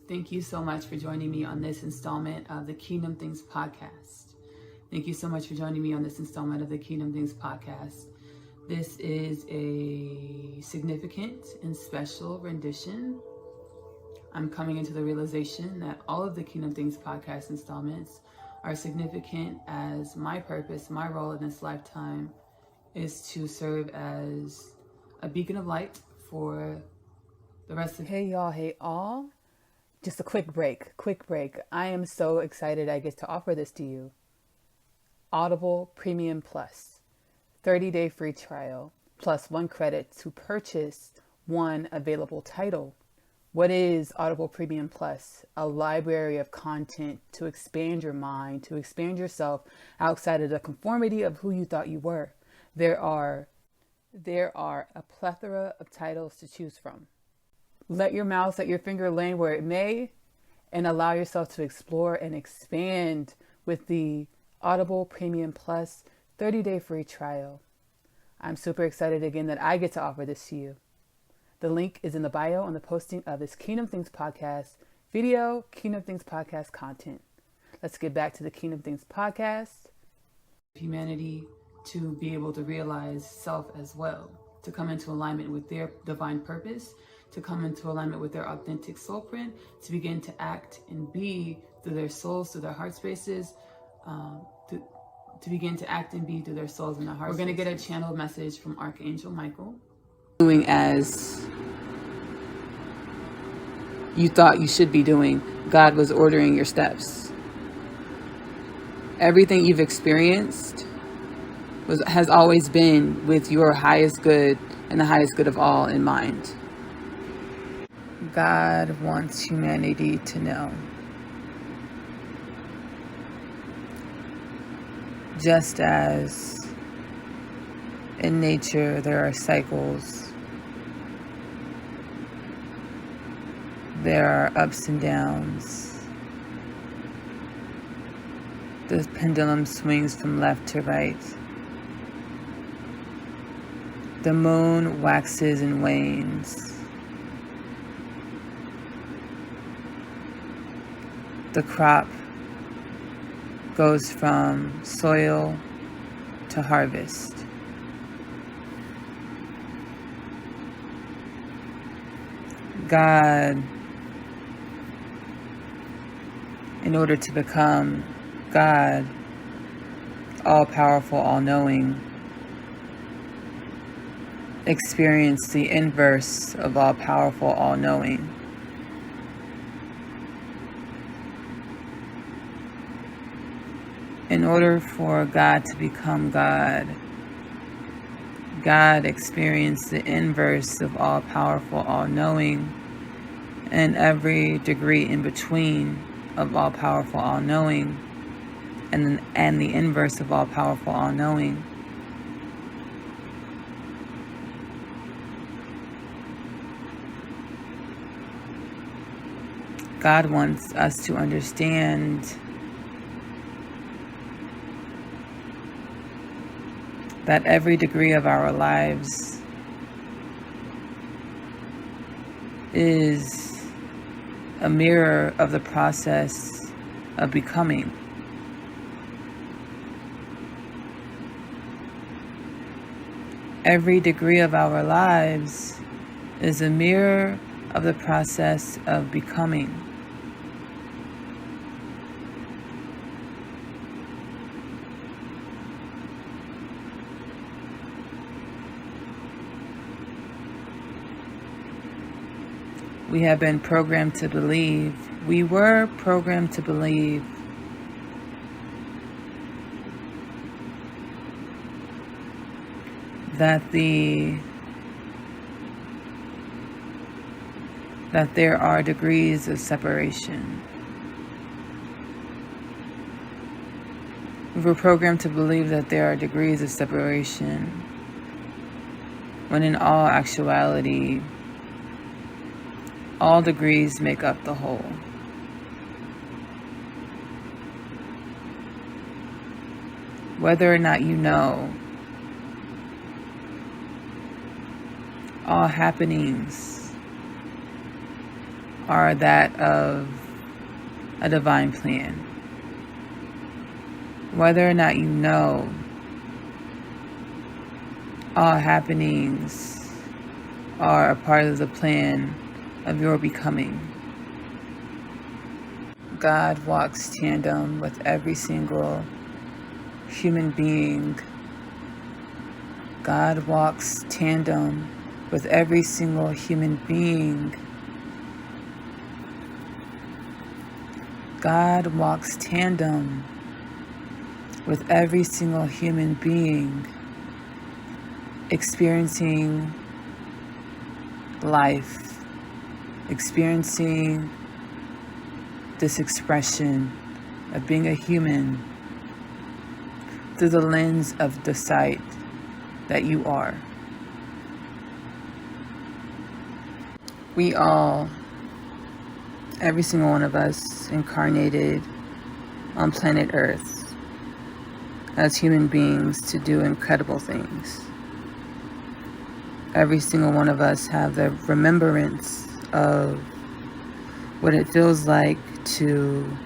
Thank you so much for joining me on this installment of the Kingdom Things podcast. Thank you so much for joining me on this installment of the Kingdom Things podcast. This is a significant and special rendition. I'm coming into the realization that all of the Kingdom Things podcast installments are significant, as my purpose, my role in this lifetime is to serve as a beacon of light for the rest of... Hey y'all, hey all. Just a quick break. I am so excited I get to offer this to you. Audible Premium Plus, 30-day free trial, plus 1 credit to purchase 1 available title. What is Audible Premium Plus? A library of content to expand your mind, to expand yourself outside of the conformity of who you thought you were. There are a plethora of titles to choose from. Let your mouse, let your finger land where it may, and allow yourself to explore and expand with the Audible Premium Plus 30-day free trial. I'm super excited again that I get to offer this to you. The link is in the bio on the posting of this Kingdom Things podcast video, Kingdom Things podcast content. Let's get back to the Kingdom Things podcast. Humanity to be able to realize self as well, to come into alignment with their divine purpose, to come into alignment with their authentic soul print, to begin to act and be through their souls, through their heart spaces, to begin to act and be through their souls and their heart spaces. We're going to get a channeled message from Archangel Michael. Doing as you thought you should be doing, God was ordering your steps. Everything you've experienced has always been with your highest good and the highest good of all in mind. God wants humanity to know, just as in nature there are cycles, there are ups and downs, the pendulum swings from left to right, the moon waxes and wanes. The crop goes from soil to harvest. God, in order to become God, all-powerful, all-knowing, experienced the inverse of all-powerful, all-knowing. In order for God to become God, God experienced the inverse of all-powerful, all-knowing, and every degree in between of all-powerful, all-knowing, and the inverse of all-powerful, all-knowing. God wants us to understand that every degree of our lives is a mirror of the process of becoming. Every degree of our lives is a mirror of the process of becoming. We have been programmed to believe, we were programmed to believe that there are degrees of separation. We were programmed to believe that there are degrees of separation, when in all actuality, all degrees make up the whole. Whether or not you know, all happenings, are that of a divine plan. Whether or not you know, all happenings are a part of the plan of your becoming. God walks tandem with every single human being. God walks tandem with every single human being. God walks tandem with every single human being experiencing life, experiencing this expression of being a human through the lens of the sight that you are. We all, every single one of us, incarnated on planet Earth as human beings to do incredible things. Every single one of us have the remembrance of what it feels like to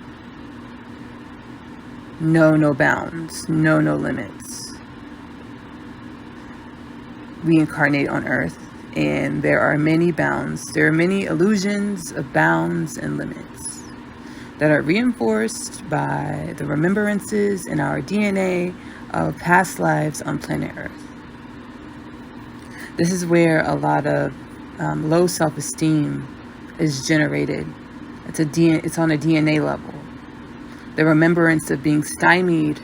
know no bounds, know no limits. We incarnate on Earth, and there are many bounds. There are many illusions of bounds and limits that are reinforced by the remembrances in our DNA of past lives on planet Earth. This is where a lot of low self-esteem is generated. It's on a DNA level. The remembrance of being stymied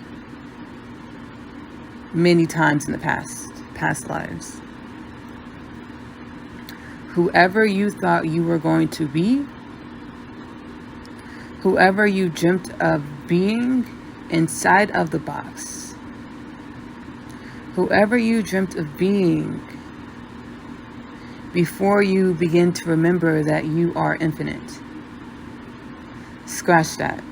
many times in the past lives. Whoever you thought you were going to be, whoever you dreamt of being inside of the box, whoever you dreamt of being before you begin to remember that you are infinite. Scratch that.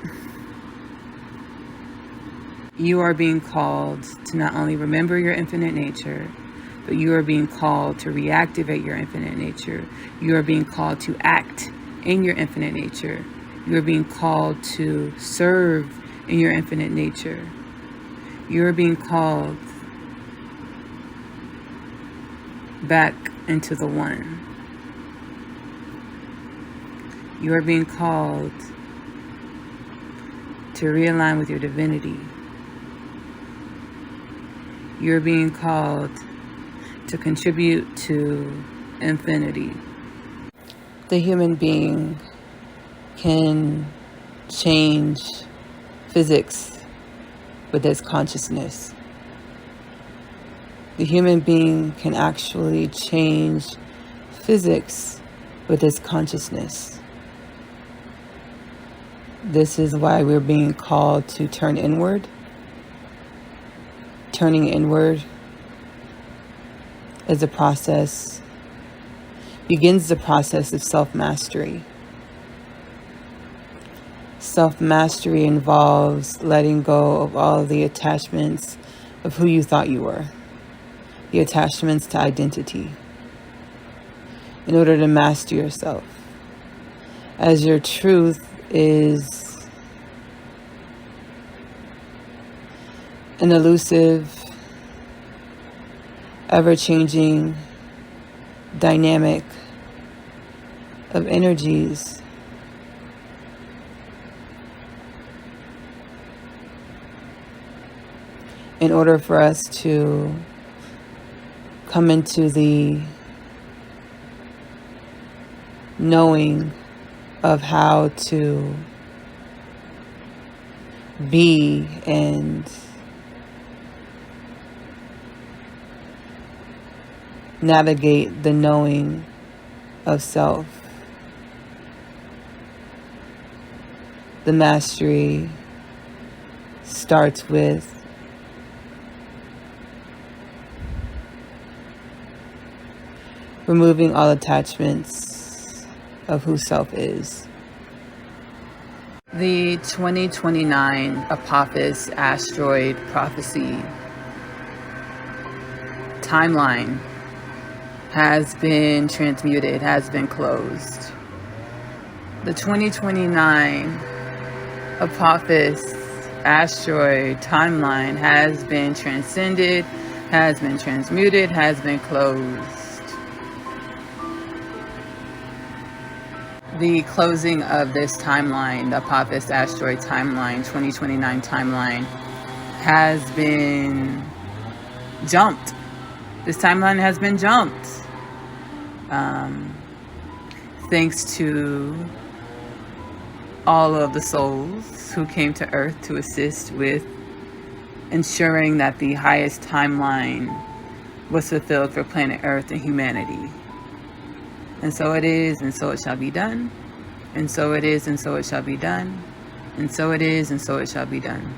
You are being called to not only remember your infinite nature, but you are being called to reactivate your infinite nature. You are being called to act in your infinite nature. You are being called to serve in your infinite nature. You are being called back into the one. You are being called to realign with your divinity. You're being called to contribute to infinity. The human being can change physics with its consciousness. The human being can actually change physics with its consciousness. This is why we're being called to turn inward. Turning inward is a process, begins the process of self-mastery. Self-mastery involves letting go of all of the attachments of who you thought you were, the attachments to identity, in order to master yourself. As your truth is an elusive, ever-changing dynamic of energies. In order for us to come into the knowing of how to be and navigate the knowing of self, the mastery starts with removing all attachments of who self is. The 2029 Apophis asteroid prophecy timeline has been transmuted, has been closed. The 2029 Apophis asteroid timeline has been transcended, has been transmuted, has been closed. The closing of this timeline, the Apophis asteroid timeline, 2029 timeline, has been jumped. This timeline has been jumped. Thanks to all of the souls who came to Earth to assist with ensuring that the highest timeline was fulfilled for planet Earth and humanity. And so it is, and so it shall be done. And so it is, and so it shall be done. And so it is, and so it shall be done.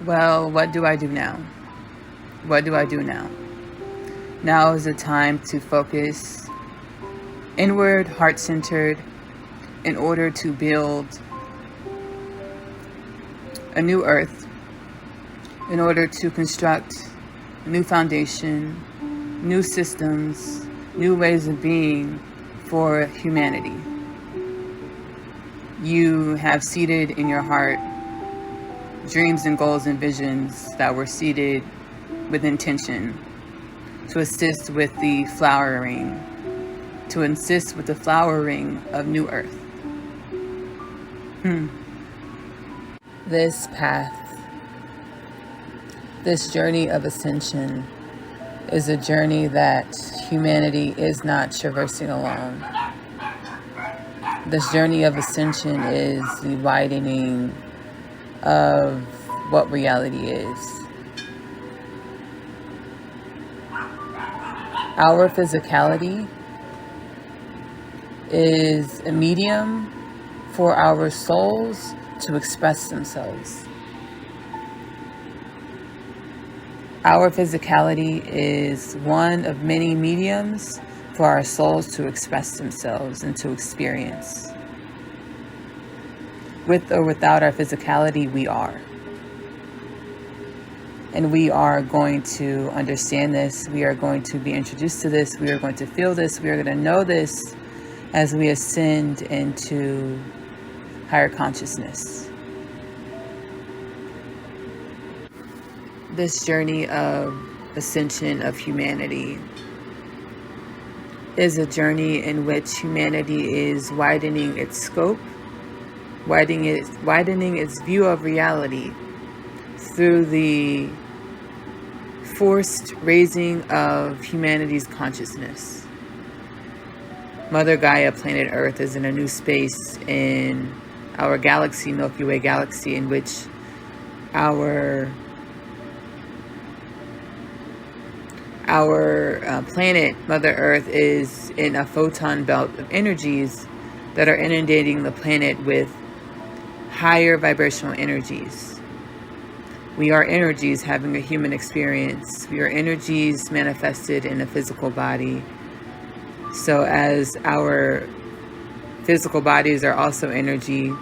Well, what do I do now? What do I do now? Now is the time to focus inward, heart-centered, in order to build a new earth, in order to construct a new foundation, new systems, new ways of being for humanity. You have seated in your heart dreams and goals and visions that were seated with intention to assist with the flowering, of new earth. This path, this journey of ascension, is a journey that humanity is not traversing alone. This journey of ascension is the widening of what reality is. Our physicality is a medium for our souls to express themselves. Our physicality is one of many mediums for our souls to express themselves and to experience. With or without our physicality, we are. And we are going to understand this. We are going to be introduced to this. We are going to feel this. We are going to know this as we ascend into higher consciousness. This journey of ascension of humanity is a journey in which humanity is widening its scope, widening its view of reality through the forced raising of humanity's consciousness. Mother Gaia, planet Earth, is in a new space in our galaxy, Milky Way galaxy, in which our planet, Mother Earth, is in a photon belt of energies that are inundating the planet with higher vibrational energies. We are energies having a human experience. We are energies manifested in a physical body. So as our physical bodies are also energy,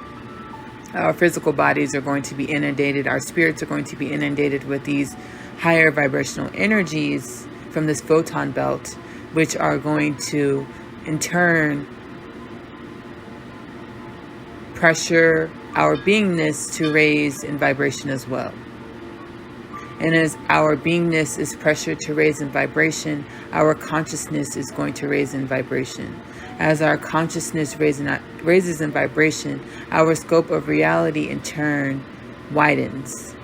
our physical bodies are going to be inundated, our spirits are going to be inundated with these higher vibrational energies from this photon belt, which are going to, in turn, pressure our beingness to raise in vibration as well. And as our beingness is pressured to raise in vibration, our consciousness is going to raise in vibration. As our consciousness raises in vibration, our scope of reality in turn widens.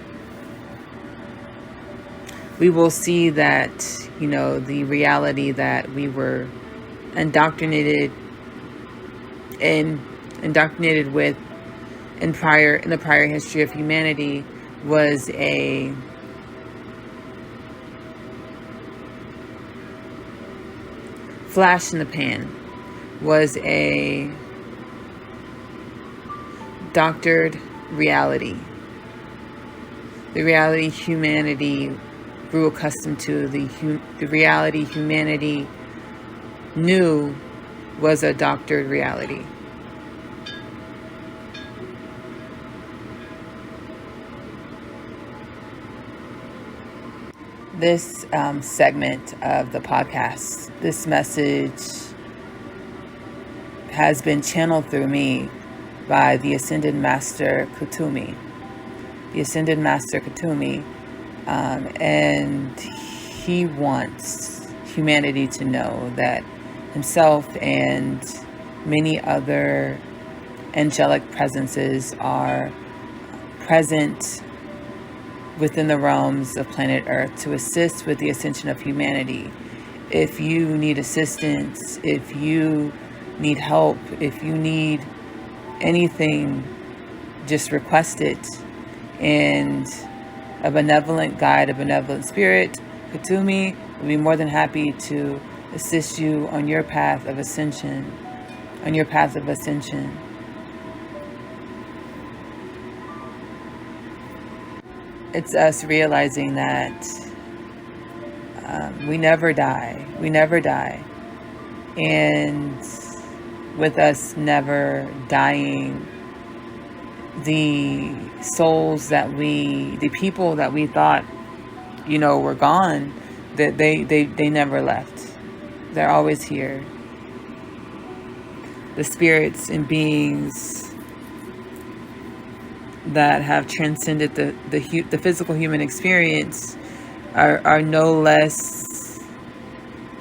We will see that, the reality that we were indoctrinated with in the prior history of humanity was a flash in the pan, was a doctored reality. The reality humanity grew accustomed to, the reality humanity knew was a doctored reality. This segment of the podcast, this message has been channeled through me by the Ascended Master Kutumi. The Ascended Master Kutumi, and he wants humanity to know that himself and many other angelic presences are present within the realms of planet Earth to assist with the ascension of humanity. If you need assistance, if you need help, if you need anything, just request it. And a benevolent guide, a benevolent spirit, Kutumi, will be more than happy to assist you on your path of ascension. On your path of ascension. It's us realizing that we never die. We never die. And with us never dying, the souls that the people that we thought, were gone, that they never left. They're always here. The spirits and beings that have transcended the physical human experience are no less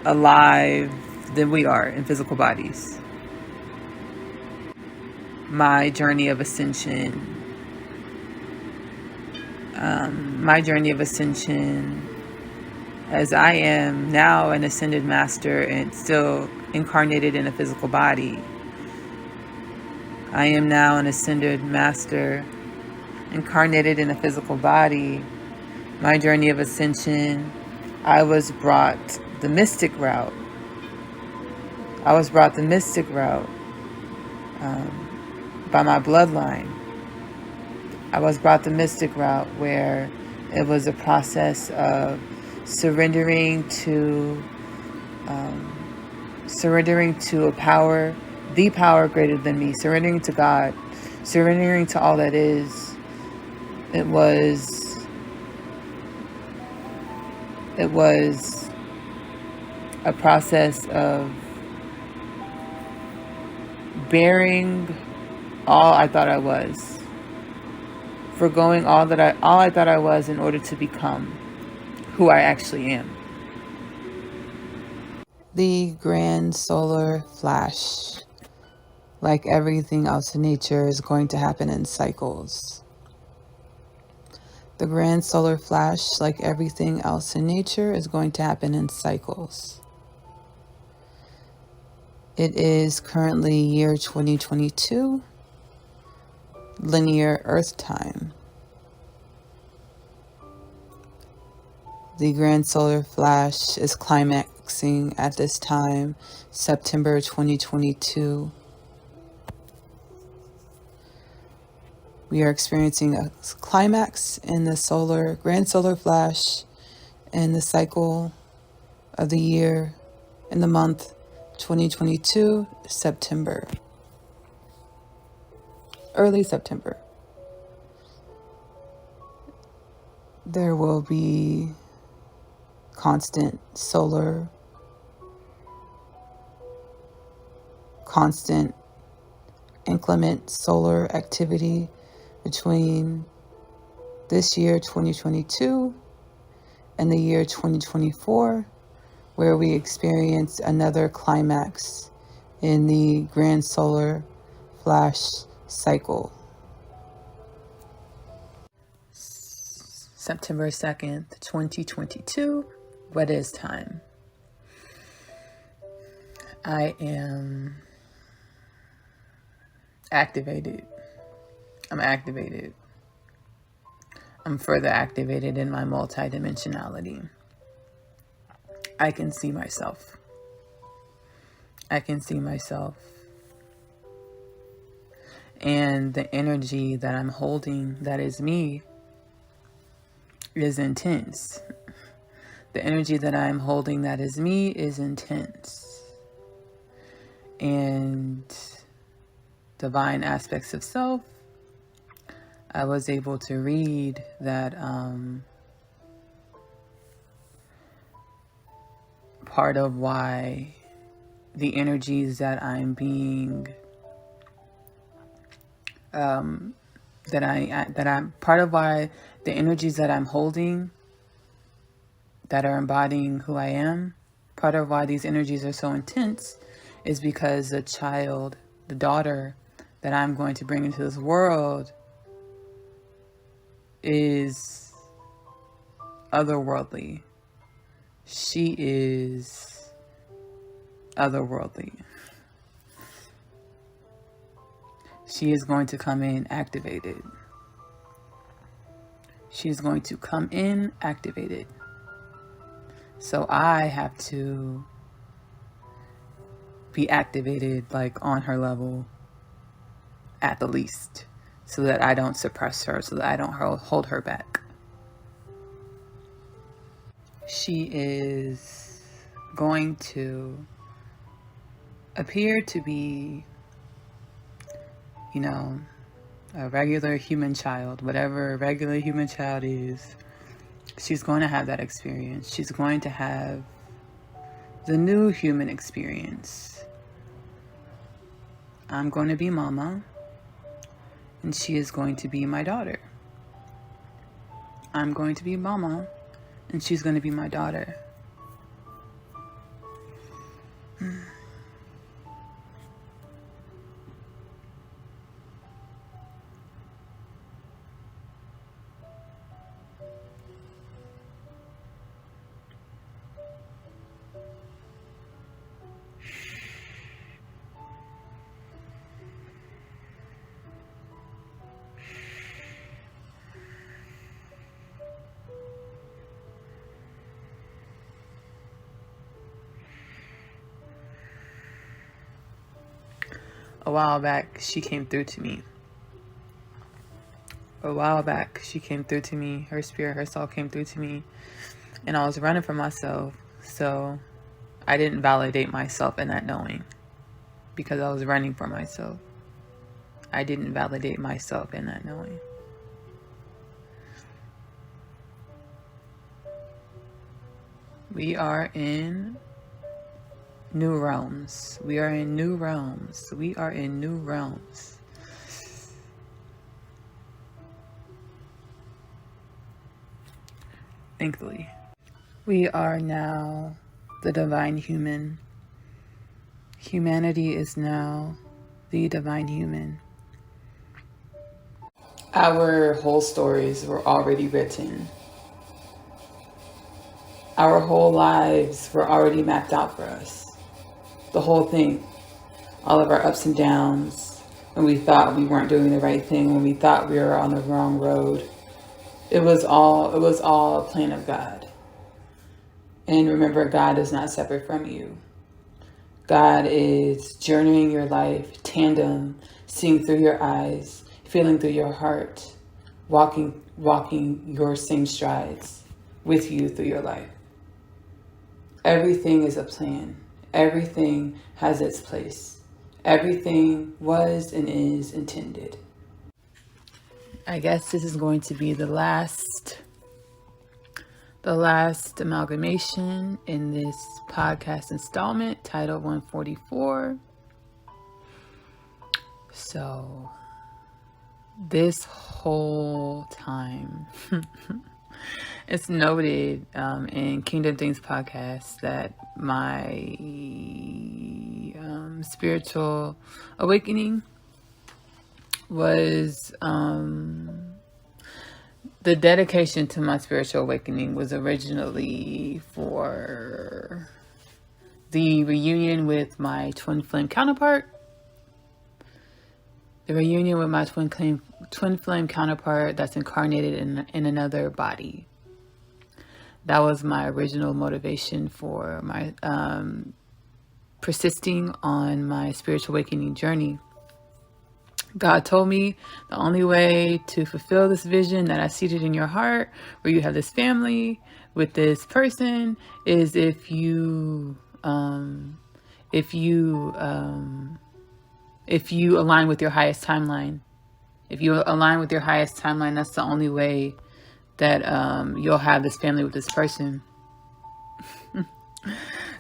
alive than we are in physical bodies. My journey of ascension, as I am now an ascended master and still incarnated in a physical body. I am now an ascended master incarnated in a physical body. My journey of ascension, I was brought the mystic route. By my bloodline. I was brought the mystic route where it was a process of surrendering to a power, the power greater than me, surrendering to God, surrendering to all that is. It was a process of bearing all I thought I was, forgoing all I thought I was in order to become who I actually am. The grand solar flash, like everything else in nature, is going to happen in cycles. The grand solar flash, like everything else in nature, is going to happen in cycles. It is currently year 2022, linear Earth time. The grand solar flash is climaxing at this time, September 2022. We are experiencing a climax in the grand solar flash in the cycle of the year, in the month 2022, September. Early September. There will be constant inclement solar activity between this year 2022 and the year 2024, where we experience another climax in the grand solar flash cycle. September 2nd, 2022, what is time? I am activated. I'm further activated in my multidimensionality. I can see myself. And the energy that I'm holding, that is me, is intense. The energy that I'm holding, that is me, is intense. And divine aspects of self, I was able to read that part of why the energies that I'm being that I'm part of why the energies that I'm holding that are embodying who I am, part of why these energies are so intense is because the child, the daughter that I'm going to bring into this world is otherworldly. She is otherworldly. She is going to come in activated. She's going to come in activated. So I have to be activated like on her level at the least, so that I don't suppress her, so that I don't hold her back. She is going to appear to be, a regular human child, whatever a regular human child is. She's going to have that experience. She's going to have the new human experience. I'm going to be mama, and she is going to be my daughter. I'm going to be mama, and she's going to be my daughter. A while back, she came through to me. Her spirit, her soul came through to me. And I was running for myself. So I didn't validate myself in that knowing. Because I was running for myself. I didn't validate myself in that knowing. We are in new realms. We are in new realms. We are in new realms. Thankfully, we are now the divine human. Humanity is now the divine human. Our whole stories were already written. Our whole lives were already mapped out for us. The whole thing, all of our ups and downs, when we thought we weren't doing the right thing, when we thought we were on the wrong road. It was all a plan of God. And remember, God is not separate from you. God is journeying your life, tandem, seeing through your eyes, feeling through your heart, walking your same strides with you through your life. Everything is a plan. Everything has its place. Everything was and is intended. I guess this is going to be the last amalgamation in this podcast installment, title 144. So this whole time, it's noted in Kingdom Things podcast that my spiritual awakening was the dedication to my spiritual awakening was originally for the reunion with my twin flame counterpart. The reunion with my twin flame counterpart that's incarnated in another body. That was my original motivation for my persisting on my spiritual awakening journey. God told me the only way to fulfill this vision that I seated in your heart, where you have this family with this person, is if you align with your highest timeline. If you align with your highest timeline, that's the only way that you'll have this family with this person.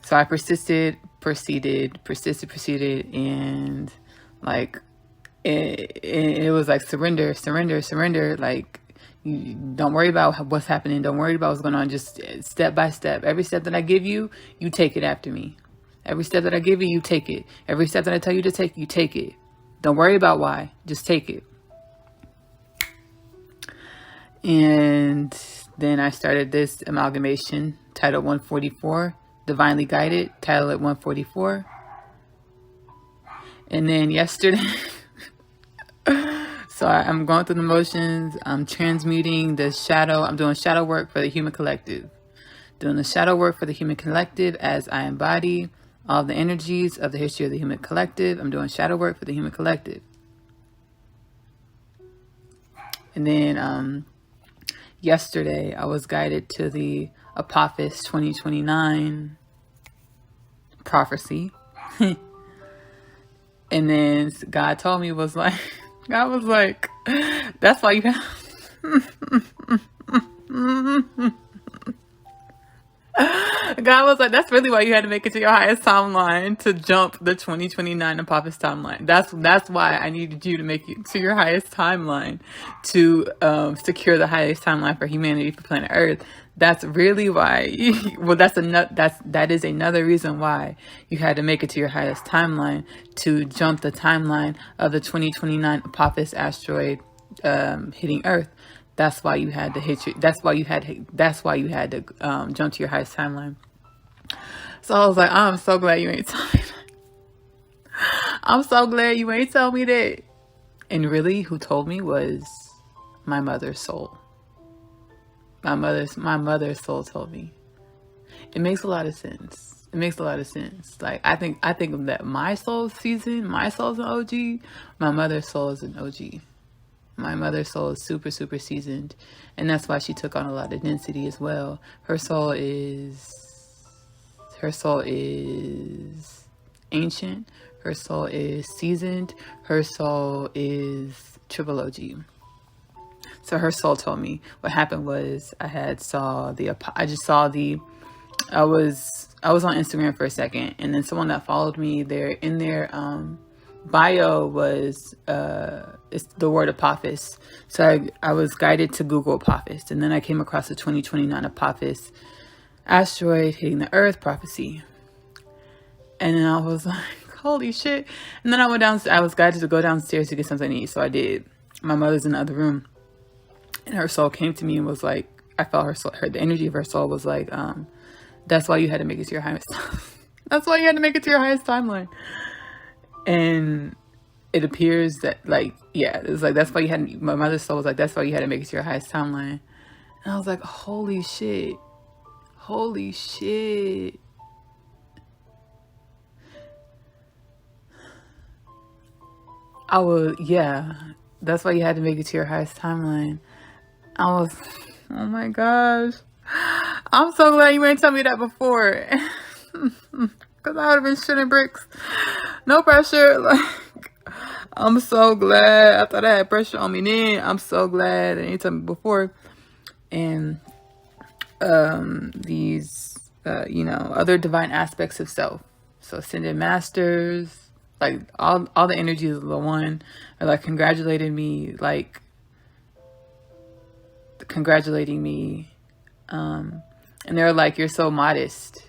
So I proceeded, and like it was like surrender, surrender, surrender. Like, you don't worry about what's happening. Don't worry about what's going on. Just step by step. Every step that I give you, you take it after me. Every step that I give you, you take it. Every step that I tell you to take, you take it. Don't worry about why. Just take it. And then I started this amalgamation titled 144, Divinely Guided, titled at 144. And then yesterday, so I'm going through the motions. I'm transmuting the shadow. I'm doing shadow work for the human collective. Doing the shadow work for the human collective as I embody all the energies of the history of the human collective. I'm doing shadow work for the human collective. And then yesterday, I was guided to the Apophis 2029 prophecy. And then God told me, God was like, that's why you have... God was like, that's really why you had to make it to your highest timeline, to jump the 2029 Apophis timeline. That's why I needed you to make it to your highest timeline, to secure the highest timeline for humanity, for planet Earth. That's really why. That is another reason why you had to make it to your highest timeline, to jump the timeline of the 2029 Apophis asteroid hitting Earth. That's why you had to that's why you had to jump to your highest timeline. So I was like, I'm so glad you ain't told me that. I'm so glad you ain't told me that. And really, who told me was my mother's soul. My mother's soul told me. It makes a lot of sense. It makes a lot of sense. Like, I think that my soul's seasoned. My soul's an OG. My mother's soul is an OG. My mother's soul is super, super seasoned. And that's why she took on a lot of density as well. Her soul is ancient. Her soul is seasoned. Her soul is triple OG. So her soul told me what happened was I was on Instagram for a second, and then someone that followed me in their bio was it's the word Apophis. So I was guided to Google Apophis, and then I came across the 2029 Apophis asteroid hitting the Earth prophecy, and then I was like, holy shit. And then I was guided to go downstairs to get something to eat, so I did. My mother's in the other room, and her soul came to me and was like, I felt her soul, the energy of her soul was like, that's why you had to make it to your highest that's why you had to make it to your highest timeline. And it appears that, like, yeah, it was like, that's why my mother's soul was like, that's why you had to make it to your highest timeline. And I was like, holy shit. That's why you had to make it to your highest timeline. I was, oh my gosh. I'm so glad you ain't tell me that before. Because I would have been shitting bricks. No pressure. Like, I'm so glad. I thought I had pressure on me then. I'm so glad they ain't told me before. And these, other divine aspects of self. So ascended masters, like all the energies of the one are like congratulating me. And they're like, you're so modest.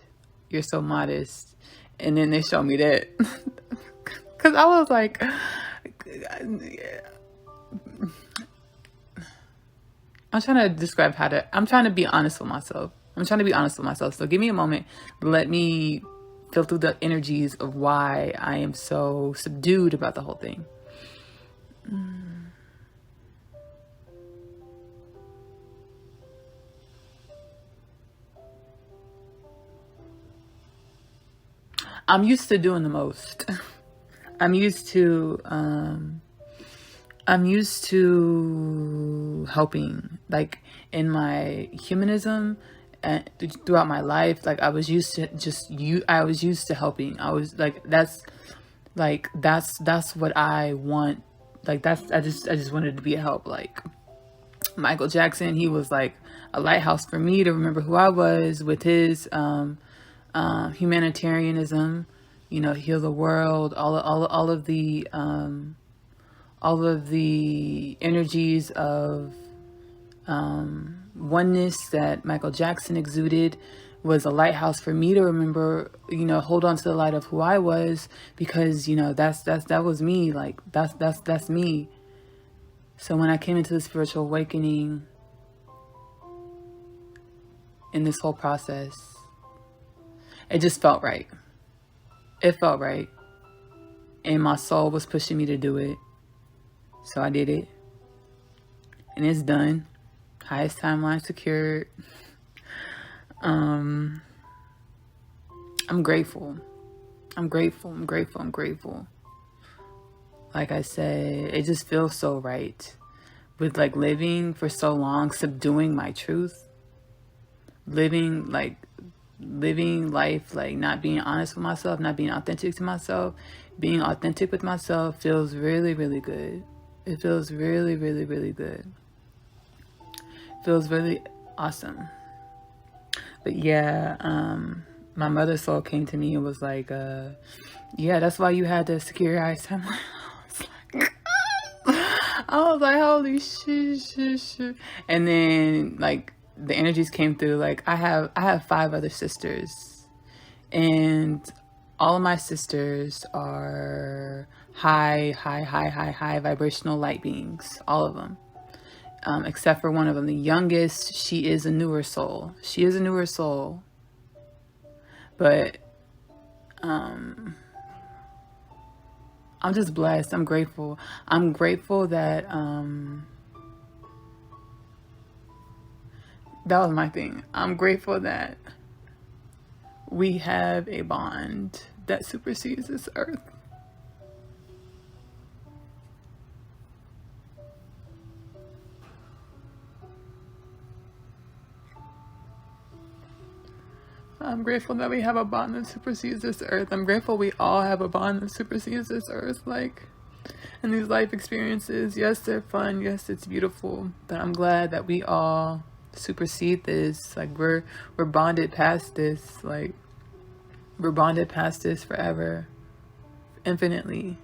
And then they show me that. Because I was like, I'm trying to be honest with myself. So give me a moment. Let me feel through the energies of why I am so subdued about the whole thing. I'm used to doing the most. I'm used to helping, like in my humanism and throughout my life. Like I was used to helping. I was like, that's what I want. Like I just wanted to be a help. Like Michael Jackson, he was like a lighthouse for me to remember who I was with his humanitarianism, heal the world, all all of the energies of oneness that Michael Jackson exuded was a lighthouse for me to remember, hold on to the light of who I was, because, that was me. Like, that's me. So when I came into the spiritual awakening in this whole process, it just felt right. It felt right. And my soul was pushing me to do it. So I did it. And it's done. Highest timeline secured. I'm grateful. I'm grateful. Like I said, it just feels so right. With like living for so long, subduing my truth. Living life, like not being honest with myself, not being authentic to myself. Being authentic with myself feels really, really good. It feels really, really, really good. Feels really awesome. But yeah, my mother's soul came to me and was like, yeah, that's why you had to secure your eyes. I was like, holy shit. And then like the energies came through. Like I have 5 other sisters, and all of my sisters are high vibrational light beings. All of them. Except for one of them, the youngest, she is a newer soul. But I'm just blessed. I'm grateful. I'm grateful that that was my thing. I'm grateful that we have a bond that supersedes this earth. I'm grateful that we have a bond that supersedes this earth. I'm grateful we all have a bond that supersedes this earth. Like, and these life experiences, yes, they're fun. Yes, it's beautiful. But I'm glad that we all supersede this. Like, we're bonded past this. Like, we're bonded past this forever. Infinitely.